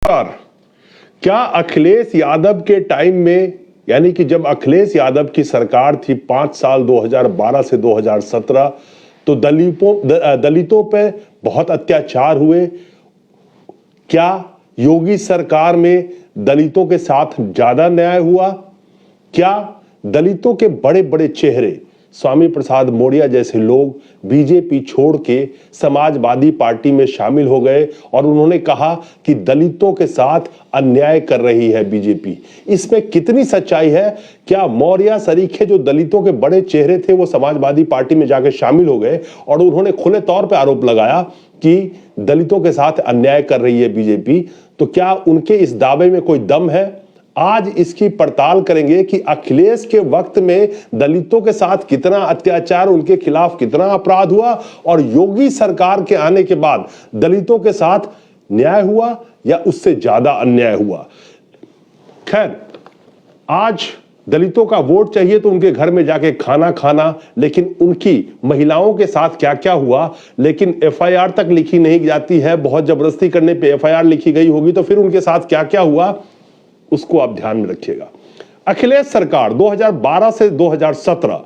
नमस्कार। क्या अखिलेश यादव के टाइम में, यानी कि जब अखिलेश यादव की सरकार थी 5 साल 2012 से 2017, तो दलितों पे बहुत अत्याचार हुए? क्या योगी सरकार में दलितों के साथ ज्यादा न्याय हुआ? क्या दलितों के बड़े बड़े चेहरे स्वामी प्रसाद मौर्य जैसे लोग बीजेपी छोड़ के समाजवादी पार्टी में शामिल हो गए और उन्होंने कहा कि दलितों के साथ अन्याय कर रही है बीजेपी? इसमें कितनी सच्चाई है? क्या मौर्य सरीखे जो दलितों के बड़े चेहरे थे वो समाजवादी पार्टी में जाकर शामिल हो गए और उन्होंने खुले तौर पर आरोप लगाया कि दलितों के साथ अन्याय कर रही है बीजेपी? तो क्या उनके इस दावे में कोई दम है? आज इसकी पड़ताल करेंगे कि अखिलेश के वक्त में दलितों के साथ कितना अत्याचार, उनके खिलाफ कितना अपराध हुआ और योगी सरकार के आने के बाद दलितों के साथ न्याय हुआ या उससे ज्यादा अन्याय हुआ। खैर, आज दलितों का वोट चाहिए तो उनके घर में जाके खाना खाना, लेकिन उनकी महिलाओं के साथ क्या क्या हुआ, लेकिन एफआईआर तक लिखी नहीं जाती है। बहुत जबरदस्ती करने पे एफआईआर लिखी गई होगी तो फिर उनके साथ क्या क्या हुआ उसको आप ध्यान में रखिएगा। अखिलेश सरकार 2012 से 2017,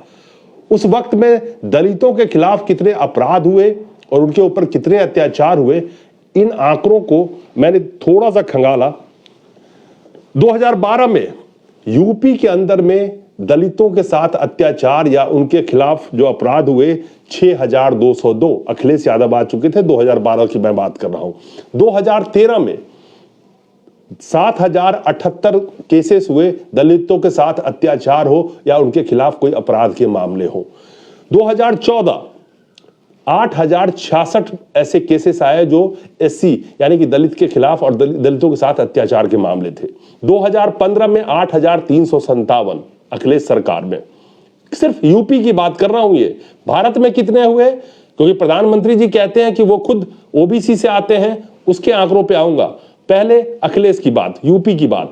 उस वक्त में दलितों के खिलाफ कितने अपराध हुए और उनके ऊपर कितने अत्याचार हुए, इन आंकड़ों को मैंने थोड़ा सा खंगाला। 2012 में यूपी के अंदर में दलितों के साथ अत्याचार या उनके खिलाफ जो अपराध हुए 6202। अखिलेश यादव आ चुके थे, 2012 की मैं बात कर रहा हूं। 2013 में 7078 केसेस हुए, दलितों के साथ अत्याचार हो या उनके खिलाफ कोई अपराध के मामले हो। 2014 8066 ऐसे केसेस आए जो एससी यानी कि दलित के खिलाफ और दलितों के साथ अत्याचार के मामले थे। 2015 में 8357 अखिलेश सरकार में। सिर्फ यूपी की बात कर रहा हूं। ये भारत में कितने हुए, क्योंकि प्रधानमंत्री जी कहते हैं कि वो खुद ओबीसी से आते हैं, उसके आंकड़ों पे आऊंगा। पहले अखिलेश की बात, यूपी की बात।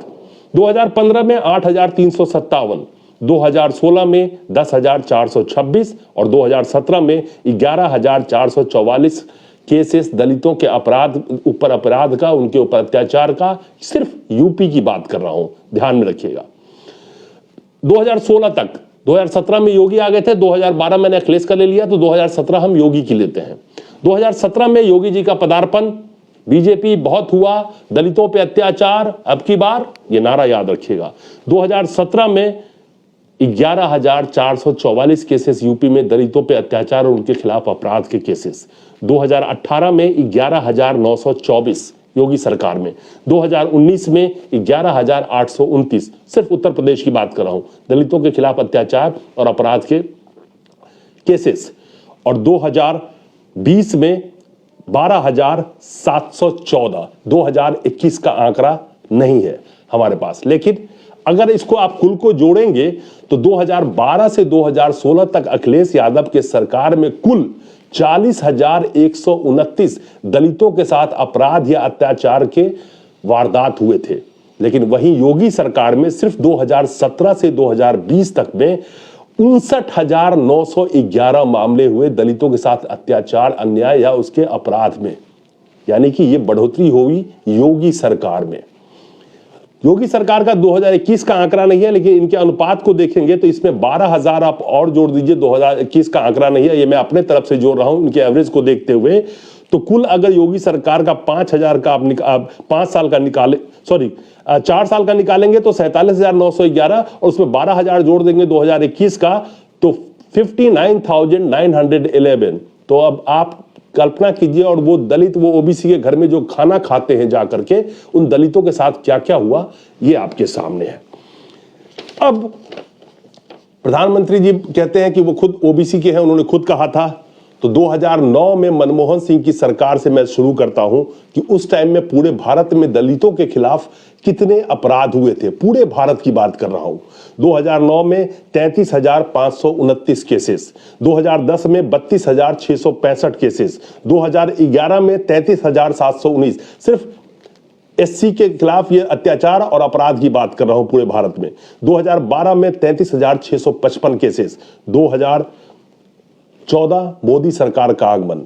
2015 में 8357, 2016 में 10426 और 2017 में 11444 केसेस दलितों के अपराध का, उनके ऊपर अत्याचार का। सिर्फ यूपी की बात कर रहा हूं, ध्यान में रखिएगा। 2016 तक, 2017 में योगी आ गए थे, 2012 मैंने अखिलेश का ले लिया तो 2017 हम योगी की लेते हैं। 2017 में योगी जी का पदार्पण, बीजेपी बहुत हुआ, दलितों पे अत्याचार, अब की बार ये नारा याद रखिएगा। 2017 में 11444 केसेस यूपी में दलितों पे अत्याचार और उनके खिलाफ अपराध के केसेस। 2018 में 11924 योगी सरकार में। 2019 में 11829, सिर्फ उत्तर प्रदेश की बात कर रहा हूं, दलितों के खिलाफ अत्याचार और अपराध के केसेस। और 2020 में 12714। 2021 का आंकड़ा नहीं है हमारे पास, लेकिन अगर इसको आप कुल को जोड़ेंगे तो 2012 से 2016 तक अखिलेश यादव के सरकार में कुल 40,129 दलितों के साथ अपराध या अत्याचार के वारदात हुए थे। लेकिन वहीं योगी सरकार में सिर्फ 2017 से 2020 तक में 59,911 मामले हुए दलितों के साथ अत्याचार, अन्याय या उसके अपराध में। यानी कि ये बढ़ोतरी हुई योगी सरकार में। योगी सरकार का 2021 का आंकड़ा नहीं है, लेकिन इनके अनुपात को देखेंगे तो इसमें 12,000 आप और जोड़ दीजिए। 2021 का आंकड़ा नहीं है, ये मैं अपने तरफ से जोड़ रहा हूं इनके एवरेज को देखते हुए। तो कुल अगर योगी सरकार का 5,000 का आप 5 साल का निकाले, 4 साल का निकालेंगे तो 47,911 और उसमें 12,000 जोड़ देंगे 2021 का तो 59,911। तो अब आप कल्पना कीजिए, और वो दलित, वो ओबीसी के घर में जो खाना खाते हैं जाकर के, उन दलितों के साथ क्या क्या हुआ ये आपके सामने है। अब प्रधानमंत्री जी कहते हैं कि वो खुद ओबीसी के हैं, उन्होंने खुद कहा था। तो 2009 में मनमोहन सिंह की सरकार से मैं शुरू करता हूं कि उस टाइम में पूरे भारत में दलितों के खिलाफ कितने अपराध हुए थे, पूरे भारत की बात कर रहा हूं। 2009 में 33,529 केसेस, 2010 में 32,665 केसेस, 2011 में 33,719। सिर्फ एससी के खिलाफ ये अत्याचार और अपराध की बात कर रहा हूं पूरे भारत में। 2012 में 33,655 केसेस। 2014 मोदी सरकार का आगमन,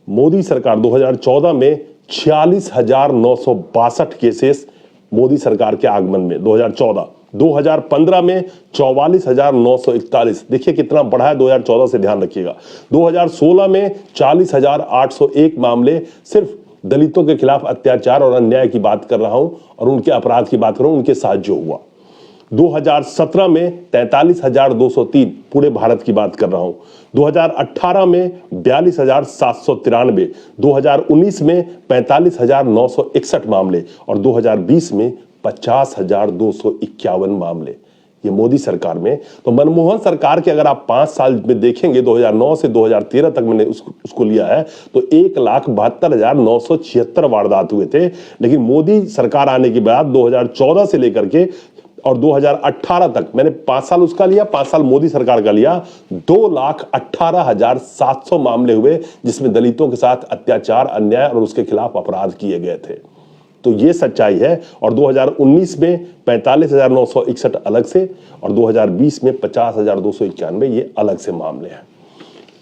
मोदी सरकार 2014 में 46,962 केसेस मोदी सरकार के आगमन में 2014। 2015 में 44,941। देखिए कितना बढ़ा है 2014 से, ध्यान रखिएगा। 2016 में 40,801 मामले सिर्फ दलितों के खिलाफ अत्याचार और अन्याय की बात कर रहा हूं और उनके अपराध की बात कर रहा हूं, उनके साथ जो हुआ। 2017 में 43,203, पूरे भारत की बात कर रहा हूं। 2018 में 42,793, 2019 में 45,961 मामले और 2020 में 50,251 मामले। ये मोदी सरकार में। तो मनमोहन सरकार के अगर आप 5 साल में देखेंगे, 2009 से 2013 तक मैंने उसको लिया है, तो 1,72,976 वारदात हुए थे। लेकिन मोदी सरकार आने के बाद 2014 से लेकर के और 2018 तक, मैंने 5 साल उसका लिया, 5 साल मोदी सरकार का लिया, 2,18,700 मामले हुए जिसमें दलितों के साथ अत्याचार, अन्याय और उसके खिलाफ अपराध किए गए थे। तो ये सच्चाई है। और 2019 में 45,961 अलग से और 2020 में 50,291 ये अलग से मामले हैं।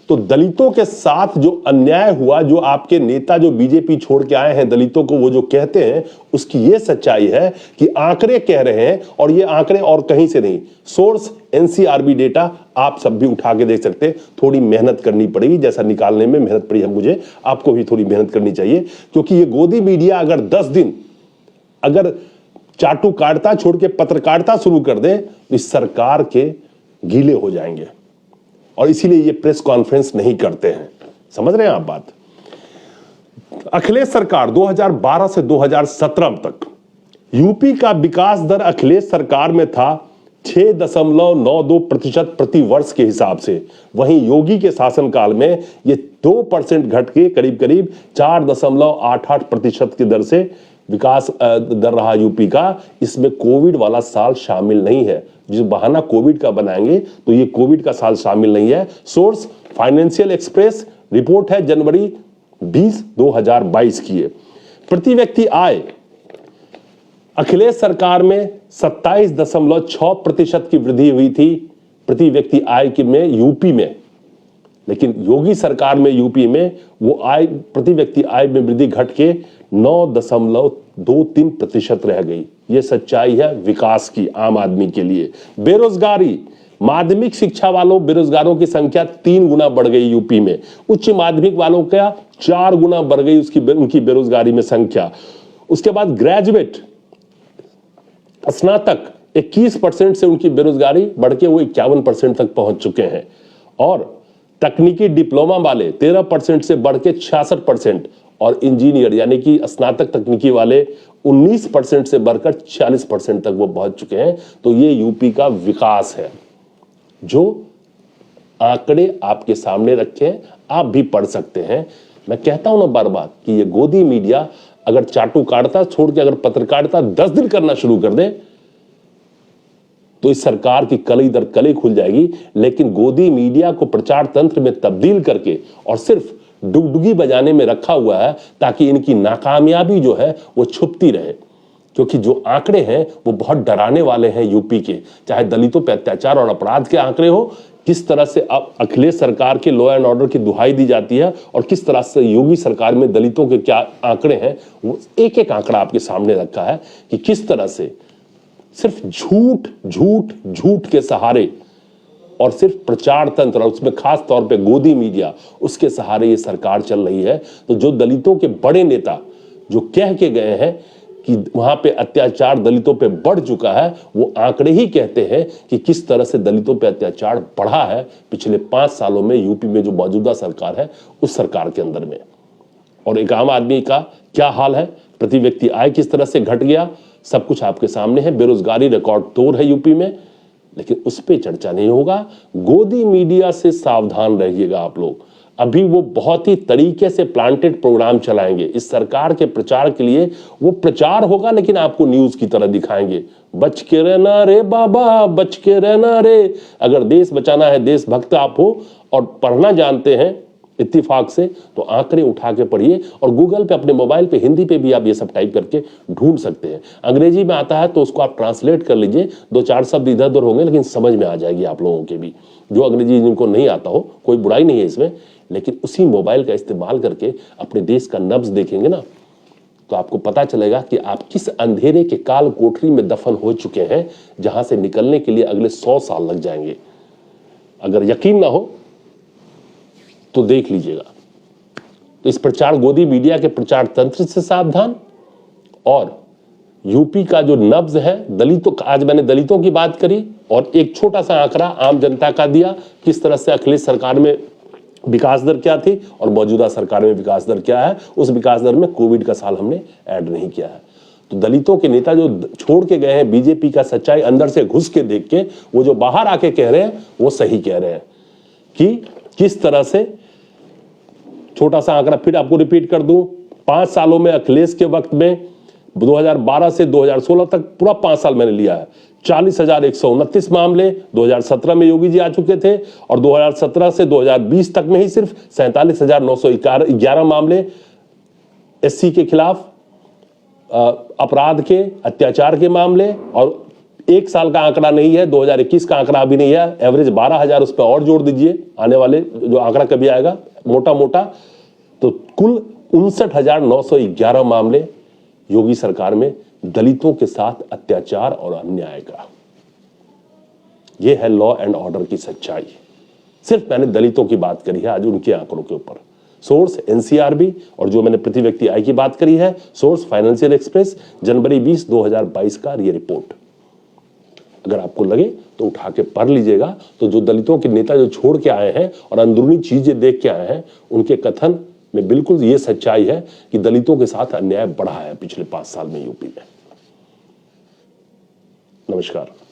तो दलितों के साथ जो अन्याय हुआ, जो आपके नेता जो बीजेपी छोड़ के आए हैं दलितों को वो जो कहते हैं, उसकी ये सच्चाई है कि आंकड़े कह रहे हैं, और ये आंकड़े और कहीं से नहीं, सोर्स एनसीआरबी डेटा, आप सब भी उठा के देख सकते हैं। थोड़ी मेहनत करनी पड़ेगी, जैसा निकालने में मेहनत पड़ी है मुझे, आपको भी थोड़ी मेहनत करनी चाहिए। क्योंकि ये गोदी मीडिया अगर 10 दिन अगर चाटुकारिता छोड़ के पत्रकारिता शुरू कर दे तो इस सरकार के गीले हो जाएंगे, और इसीलिए ये प्रेस कॉन्फ्रेंस नहीं करते हैं। समझ रहे हैं आप बात? अखिलेश सरकार 2012 से 2017 तक यूपी का विकास दर अखिलेश सरकार में था 6.92% प्रति वर्ष के हिसाब से। वहीं योगी के शासनकाल में ये 2% घट के करीब करीब 4.88% की दर से विकास दर रहा यूपी का। इसमें कोविड वाला साल शामिल नहीं है। जिस बहाना कोविड का बनाएंगे तो ये कोविड का साल शामिल नहीं है। सोर्स फाइनेंशियल एक्सप्रेस, रिपोर्ट है जनवरी 20, 2022 की है। प्रति व्यक्ति आय अखिलेश सरकार में 27.6% की वृद्धि हुई थी प्रति व्यक्ति आय की में यूपी में। लेकिन योगी सरकार में यूपी में वो आय, प्रति व्यक्ति आय में वृद्धि घट के 9.23% रह गई। ये सच्चाई है विकास की आम आदमी के लिए। बेरोजगारी, माध्यमिक शिक्षा वालों बेरोजगारों की संख्या 3 गुना बढ़ गई यूपी में। उच्च माध्यमिक वालों का 4 गुना बढ़ गई उनकी बेरोजगारी में संख्या। उसके बाद ग्रेजुएट, स्नातक 21% से उनकी बेरोजगारी बढ़ के वो 51% तक पहुंच चुके हैं। और तकनीकी डिप्लोमा वाले 13% से बढ़ के 66%, और इंजीनियर यानी कि स्नातक तकनीकी वाले 19% से बढ़कर 40% तक वो पहुंच चुके हैं। तो ये यूपी का विकास है जो आंकड़े आपके सामने रखे हैं, आप भी पढ़ सकते हैं। मैं कहता हूं ना बार बार कि ये गोदी मीडिया अगर चाटुकारिता छोड़ के अगर पत्रकारिता 10 दिन करना शुरू कर दे तो इस सरकार की कली दर कली खुल जाएगी। लेकिन गोदी मीडिया को प्रचार तंत्र में तब्दील करके और सिर्फ डुगडुगी बजाने में रखा हुआ है ताकि इनकी नाकामयाबी जो है वो छुपती रहे। क्योंकि जो आंकड़े हैं वो बहुत डराने वाले हैं यूपी के, चाहे दलितों पर अत्याचार और अपराध के आंकड़े हो, किस तरह से अब अखिलेश सरकार के लॉ एंड ऑर्डर की दुहाई दी जाती है, और किस तरह से योगी सरकार में दलितों के क्या आंकड़े हैं, वो एक एक आंकड़ा आपके सामने रखा है कि किस तरह से सिर्फ झूठ झूठ झूठ के सहारे और सिर्फ प्रचार तंत्र, और उसमें खास तौर पे गोदी मीडिया, उसके सहारे ये सरकार चल रही है। तो जो दलितों के बड़े नेता जो कह के गए हैं कि वहां पे अत्याचार दलितों पे बढ़ चुका है, वो आंकड़े ही कहते हैं कि किस तरह से दलितों पे अत्याचार बढ़ा है पिछले 5 सालों में यूपी में जो मौजूदा सरकार है उस सरकार के अंदर में। और एक आम आदमी का क्या हाल है, प्रति व्यक्ति आय किस तरह से घट गया, सब कुछ आपके सामने है। बेरोजगारी रिकॉर्ड तोड़ है यूपी में, लेकिन उस पर चर्चा नहीं होगा। गोदी मीडिया से सावधान रहिएगा आप लोग। अभी वो बहुत ही तरीके से प्लांटेड प्रोग्राम चलाएंगे इस सरकार के प्रचार के लिए। वो प्रचार होगा लेकिन आपको न्यूज की तरह दिखाएंगे। बच के रहना रे बाबा, बच के रहना रे। अगर देश बचाना है, देशभक्त आप हो और पढ़ना जानते हैं इत्तेफाक से, तो आंकड़े उठा के पढ़िए। और गूगल पे, अपने मोबाइल पे, हिंदी पे भी आप ये सब टाइप करके ढूंढ सकते हैं। अंग्रेजी में आता है तो उसको आप ट्रांसलेट कर लीजिए, 2-4 शब्द इधर उधर होंगे लेकिन समझ में आ जाएगी आप लोगों के भी। जो अंग्रेजी जिनको नहीं आता हो, कोई बुराई नहीं है इसमें, लेकिन उसी मोबाइल का इस्तेमाल करके अपने देश का नब्ज देखेंगे ना, तो आपको पता चलेगा कि आप किस अंधेरे के काल कोठरी में दफन हो चुके हैं, जहां से निकलने के लिए अगले 100 साल लग जाएंगे। अगर यकीन ना हो तो देख लीजिएगा। तो इस प्रचार गोदी मीडिया के प्रचार तंत्र से सावधान। और यूपी का जो नब्ज है दलितों, आज मैंने दलितों की बात करी और एक छोटा सा आंकड़ा आम जनता का दिया, किस तरह से अखिलेश सरकार में विकास दर क्या थी और मौजूदा सरकार में विकास दर क्या है। उस विकास दर में कोविड का साल हमने ऐड नहीं किया है। तो दलितों के नेता जो छोड़ के गए हैं, बीजेपी का सच्चाई अंदर से घुस के देख के वो जो बाहर आके कह रहे हैं वो सही कह रहे हैं कि किस तरह से। छोटा सा आंकड़ा फिर आपको रिपीट कर दूं, 5 सालों में अखिलेश के वक्त में 2012 से 2016 तक पूरा 5 साल मैंने लिया है, 40,129 मामले 2017 में योगी जी आ चुके थे और 2017 से 2020 तक में ही सिर्फ 47,911 मामले एससी के खिलाफ अपराध के, अत्याचार के मामले। और एक साल का आंकड़ा नहीं है, 2021 का आंकड़ा अभी नहीं है, एवरेज 12,000 उस पर और जोड़ दीजिए आने वाले जो आंकड़ा कभी आएगा मोटा मोटा, तो कुल 59,911 मामले योगी सरकार में दलितों के साथ अत्याचार और अन्याय का। यह है लॉ एंड ऑर्डर की सच्चाई। सिर्फ मैंने दलितों की बात करी है आज उनके आंकड़ों के ऊपर। सोर्स एनसीआरबी और जो मैंने प्रति व्यक्ति आय की बात करी है सोर्स फाइनेंशियल एक्सप्रेस, जनवरी 20, 2022 का ये रिपोर्ट। अगर आपको लगे तो उठा के पढ़ लीजिएगा। तो जो दलितों के नेता जो छोड़ के आए हैं और अंदरूनी चीजें देख के आए हैं, उनके कथन में बिल्कुल ये सच्चाई है कि दलितों के साथ अन्याय बढ़ा है पिछले 5 साल में यूपी में। नमस्कार।